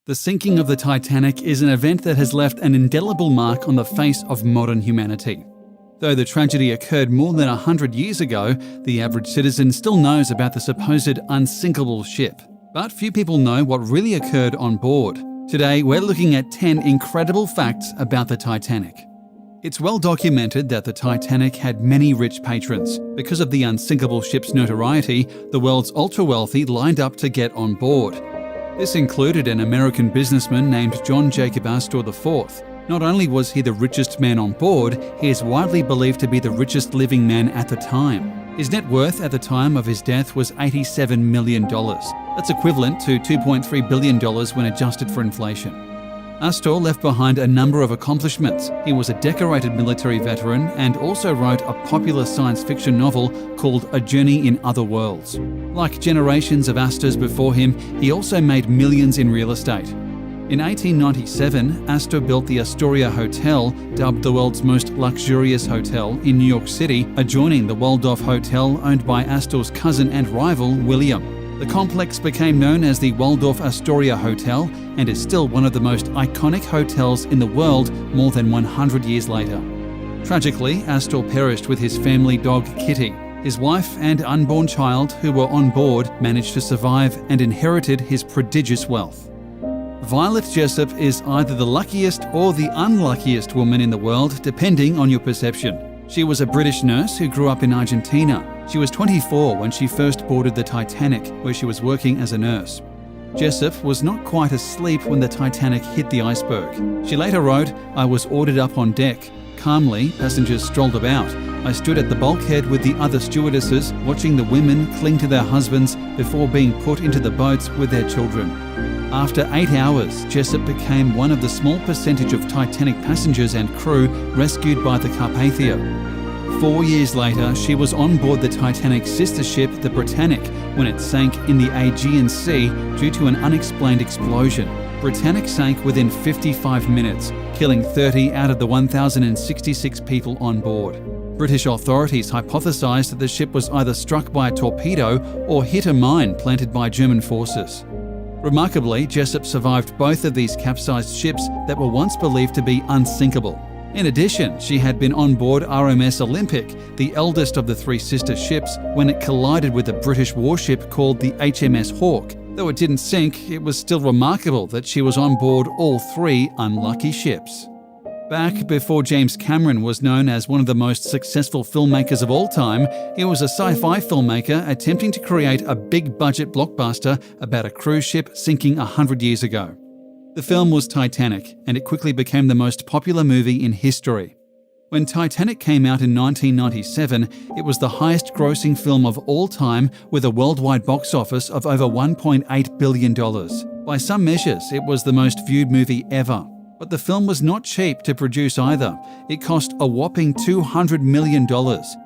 The sinking of the Titanic is an event that has left an indelible mark on the face of modern humanity. Though the tragedy occurred more than 100 years ago, the average citizen still knows about the supposed unsinkable ship. But few people know what really occurred on board. Today, we're looking at 10 incredible facts about the Titanic. It's well documented that the Titanic had many rich patrons. Because of the unsinkable ship's notoriety, the world's ultra-wealthy lined up to get on board. This included an American businessman named John Jacob Astor IV. Not only was he the richest man on board, he is widely believed to be the richest living man at the time. His net worth at the time of his death was $87 million. That's equivalent to $2.3 billion when adjusted for inflation. Astor left behind a number of accomplishments. He was a decorated military veteran and also wrote a popular science fiction novel called A Journey in Other Worlds. Like generations of Astors before him, he also made millions in real estate. In 1897, Astor built the Astoria Hotel, dubbed the world's most luxurious hotel, in New York City, adjoining the Waldorf Hotel owned by Astor's cousin and rival, William. The complex became known as the Waldorf Astoria Hotel and is still one of the most iconic hotels in the world more than 100 years later. Tragically, Astor perished with his family dog Kitty. His wife and unborn child, who were on board, managed to survive and inherited his prodigious wealth. Violet Jessop is either the luckiest or the unluckiest woman in the world, depending on your perception. She was a British nurse who grew up in Argentina. She was 24 when she first boarded the Titanic, where she was working as a nurse. Jessop was not quite asleep when the Titanic hit the iceberg. She later wrote, "I was ordered up on deck. Calmly, passengers strolled about. I stood at the bulkhead with the other stewardesses, watching the women cling to their husbands before being put into the boats with their children." After 8 hours, Jessop became one of the small percentage of Titanic passengers and crew rescued by the Carpathia. 4 years later, she was on board the Titanic's sister ship, the Britannic, when it sank in the Aegean Sea due to an unexplained explosion. Britannic sank within 55 minutes, killing 30 out of the 1,066 people on board. British authorities hypothesized that the ship was either struck by a torpedo or hit a mine planted by German forces. Remarkably, Jessop survived both of these capsized ships that were once believed to be unsinkable. In addition, she had been on board RMS Olympic, the eldest of the three sister ships, when it collided with a British warship called the HMS Hawke. Though it didn't sink, it was still remarkable that she was on board all three unlucky ships. Back before James Cameron was known as one of the most successful filmmakers of all time, he was a sci-fi filmmaker attempting to create a big-budget blockbuster about a cruise ship sinking 100 years ago. The film was Titanic, and it quickly became the most popular movie in history. When Titanic came out in 1997, it was the highest-grossing film of all time with a worldwide box office of over $1.8 billion. By some measures, it was the most viewed movie ever. But the film was not cheap to produce either. It cost a whopping $200 million,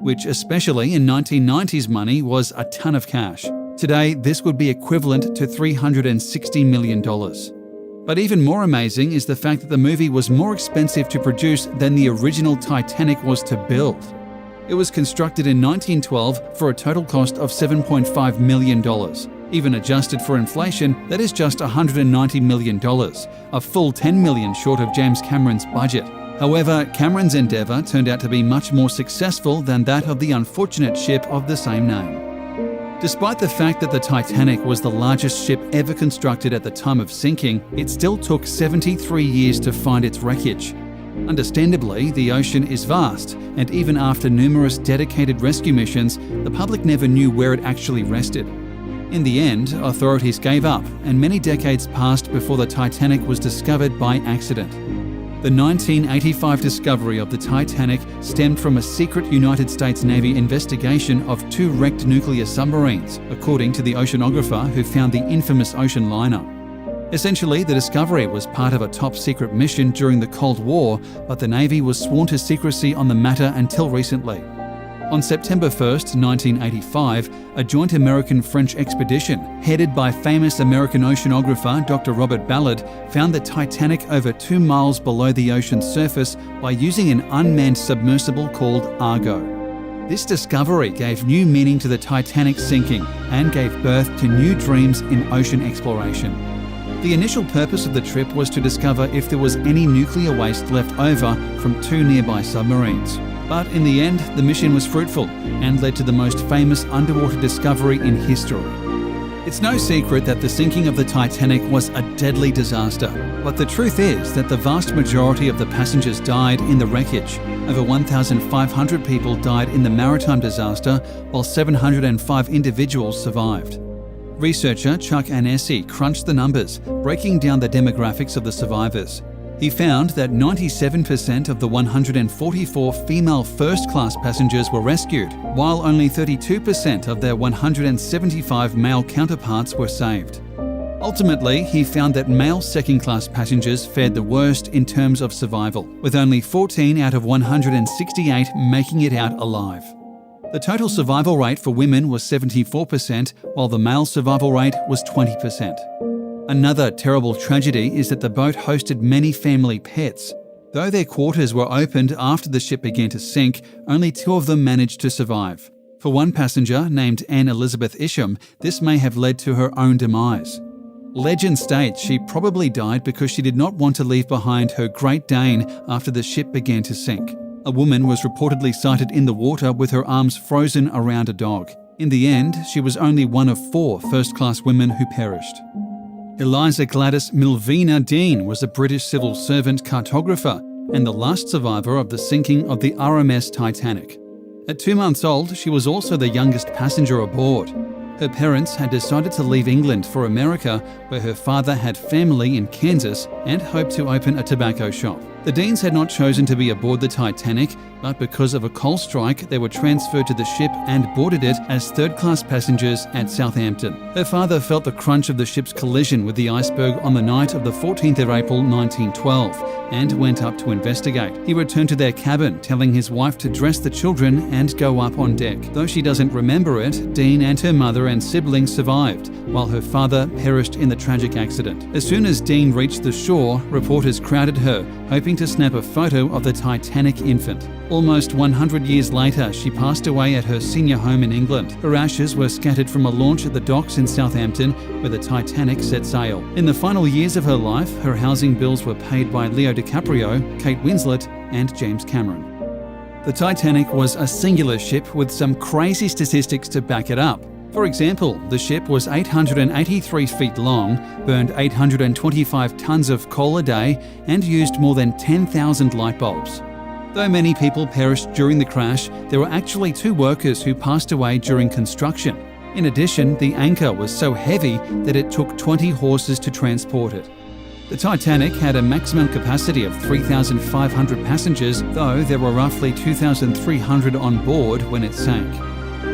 which especially in 1990s money was a ton of cash. Today, this would be equivalent to $360 million. But even more amazing is the fact that the movie was more expensive to produce than the original Titanic was to build. It was constructed in 1912 for a total cost of $7.5 million. Even adjusted for inflation, that is just $190 million, a full $10 million short of James Cameron's budget. However, Cameron's endeavour turned out to be much more successful than that of the unfortunate ship of the same name. Despite the fact that the Titanic was the largest ship ever constructed at the time of sinking, it still took 73 years to find its wreckage. Understandably, the ocean is vast, and even after numerous dedicated rescue missions, the public never knew where it actually rested. In the end, authorities gave up, and many decades passed before the Titanic was discovered by accident. The 1985 discovery of the Titanic stemmed from a secret United States Navy investigation of 2 wrecked nuclear submarines, according to the oceanographer who found the infamous ocean liner. Essentially, the discovery was part of a top-secret mission during the Cold War, but the Navy was sworn to secrecy on the matter until recently. On September 1, 1985, a joint American-French expedition, headed by famous American oceanographer Dr. Robert Ballard, found the Titanic over 2 miles below the ocean's surface by using an unmanned submersible called Argo. This discovery gave new meaning to the Titanic sinking and gave birth to new dreams in ocean exploration. The initial purpose of the trip was to discover if there was any nuclear waste left over from 2 nearby submarines. But in the end, the mission was fruitful and led to the most famous underwater discovery in history. It's no secret that the sinking of the Titanic was a deadly disaster, but the truth is that the vast majority of the passengers died in the wreckage. Over 1,500 people died in the maritime disaster, while 705 individuals survived. Researcher Chuck Anesi crunched the numbers, breaking down the demographics of the survivors. He found that 97% of the 144 female first-class passengers were rescued, while only 32% of their 175 male counterparts were saved. Ultimately, he found that male second-class passengers fared the worst in terms of survival, with only 14 out of 168 making it out alive. The total survival rate for women was 74%, while the male survival rate was 20%. Another terrible tragedy is that the boat hosted many family pets. Though their quarters were opened after the ship began to sink, only 2 of them managed to survive. For one passenger, named Anne Elizabeth Isham, this may have led to her own demise. Legend states she probably died because she did not want to leave behind her Great Dane after the ship began to sink. A woman was reportedly sighted in the water with her arms frozen around a dog. In the end, she was only one of 4 first-class women who perished. Eliza Gladys Milvina Dean was a British civil servant cartographer and the last survivor of the sinking of the RMS Titanic. At 2 months old, she was also the youngest passenger aboard. Her parents had decided to leave England for America, where her father had family in Kansas and hoped to open a tobacco shop. The Deans had not chosen to be aboard the Titanic, but because of a coal strike, they were transferred to the ship and boarded it as third-class passengers at Southampton. Her father felt the crunch of the ship's collision with the iceberg on the night of the 14th of April 1912 and went up to investigate. He returned to their cabin, telling his wife to dress the children and go up on deck. Though she doesn't remember it, Dean and her mother and siblings survived, while her father perished in the tragic accident. As soon as Dean reached the shore, reporters crowded her, hoping to snap a photo of the Titanic infant. Almost 100 years later, she passed away at her senior home in England. Her ashes were scattered from a launch at the docks in Southampton, where the Titanic set sail. In the final years of her life, her housing bills were paid by Leo DiCaprio, Kate Winslet, and James Cameron. The Titanic was a singular ship with some crazy statistics to back it up. For example, the ship was 883 feet long, burned 825 tons of coal a day, and used more than 10,000 light bulbs. Though many people perished during the crash, there were actually 2 workers who passed away during construction. In addition, the anchor was so heavy that it took 20 horses to transport it. The Titanic had a maximum capacity of 3,500 passengers, though there were roughly 2,300 on board when it sank.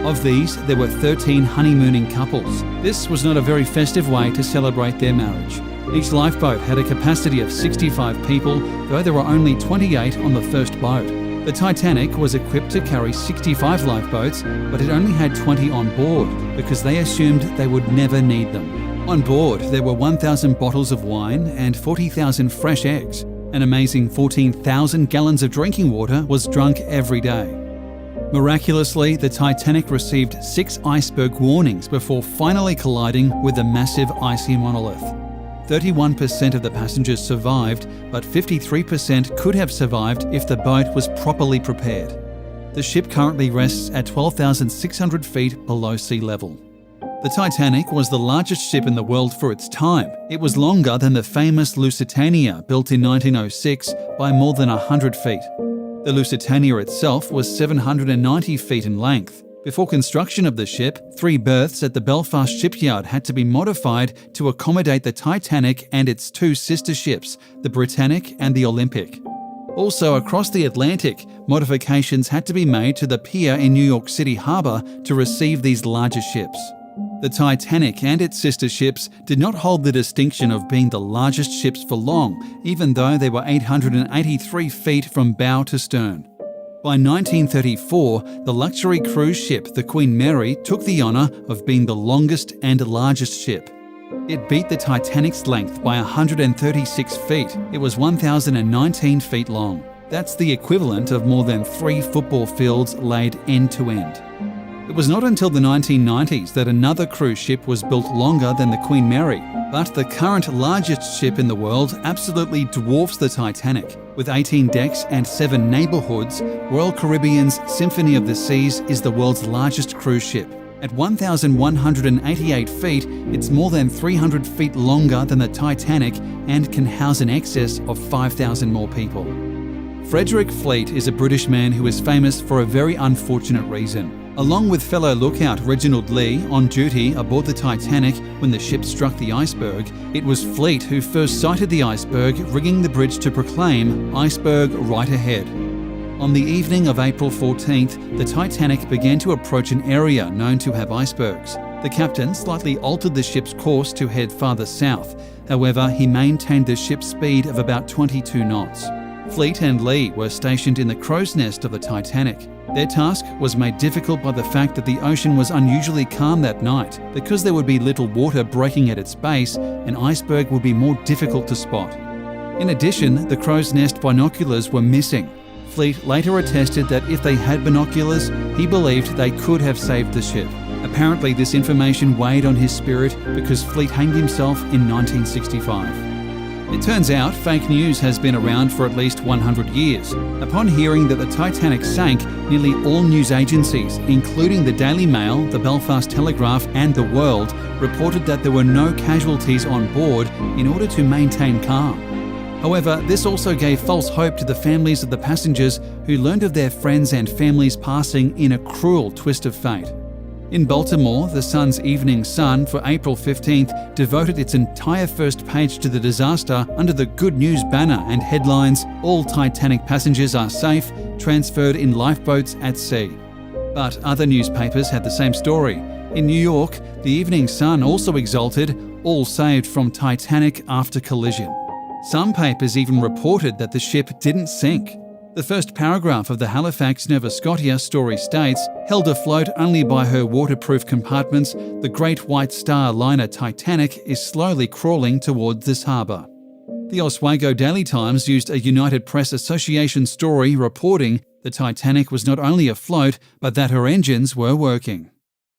Of these, there were 13 honeymooning couples. This was not a very festive way to celebrate their marriage. Each lifeboat had a capacity of 65 people, though there were only 28 on the first boat. The Titanic was equipped to carry 65 lifeboats, but it only had 20 on board because they assumed they would never need them. On board, there were 1,000 bottles of wine and 40,000 fresh eggs. An amazing 14,000 gallons of drinking water was drunk every day. Miraculously, the Titanic received 6 iceberg warnings before finally colliding with a massive icy monolith. 31% of the passengers survived, but 53% could have survived if the boat was properly prepared. The ship currently rests at 12,600 feet below sea level. The Titanic was the largest ship in the world for its time. It was longer than the famous Lusitania, built in 1906, by more than 100 feet. The Lusitania itself was 790 feet in length. Before construction of the ship, 3 berths at the Belfast shipyard had to be modified to accommodate the Titanic and its 2 sister ships, the Britannic and the Olympic. Also, across the Atlantic, modifications had to be made to the pier in New York City Harbour to receive these larger ships. The Titanic and its sister ships did not hold the distinction of being the largest ships for long, even though they were 883 feet from bow to stern. By 1934, the luxury cruise ship, the Queen Mary, took the honour of being the longest and largest ship. It beat the Titanic's length by 136 feet. It was 1,019 feet long. That's the equivalent of more than 3 football fields laid end to end. It was not until the 1990s that another cruise ship was built longer than the Queen Mary, but the current largest ship in the world absolutely dwarfs the Titanic. With 18 decks and 7 neighbourhoods, Royal Caribbean's Symphony of the Seas is the world's largest cruise ship. At 1,188 feet, it's more than 300 feet longer than the Titanic and can house in excess of 5,000 more people. Frederick Fleet is a British man who is famous for a very unfortunate reason. Along with fellow lookout Reginald Lee on duty aboard the Titanic when the ship struck the iceberg, it was Fleet who first sighted the iceberg, rigging the bridge to proclaim "Iceberg right ahead." On the evening of April 14th, the Titanic began to approach an area known to have icebergs. The captain slightly altered the ship's course to head farther south. However, he maintained the ship's speed of about 22 knots. Fleet and Lee were stationed in the crow's nest of the Titanic. Their task was made difficult by the fact that the ocean was unusually calm that night. Because there would be little water breaking at its base, an iceberg would be more difficult to spot. In addition, the crow's nest binoculars were missing. Fleet later attested that if they had binoculars, he believed they could have saved the ship. Apparently, this information weighed on his spirit because Fleet hanged himself in 1965. It turns out fake news has been around for at least 100 years. Upon hearing that the Titanic sank, nearly all news agencies, including the Daily Mail, the Belfast Telegraph and The World, reported that there were no casualties on board in order to maintain calm. However, this also gave false hope to the families of the passengers who learned of their friends and families passing in a cruel twist of fate. In Baltimore, the Sun's Evening Sun for April 15th devoted its entire first page to the disaster under the Good News banner and headlines, "All Titanic passengers are safe, transferred in lifeboats at sea." But other newspapers had the same story. In New York, the Evening Sun also exulted, "All saved from Titanic after collision." Some papers even reported that the ship didn't sink. The first paragraph of the Halifax Nova Scotia story states, "Held afloat only by her waterproof compartments, the Great White Star liner Titanic is slowly crawling towards this harbour." The Oswego Daily Times used a United Press Association story reporting the Titanic was not only afloat, but that her engines were working.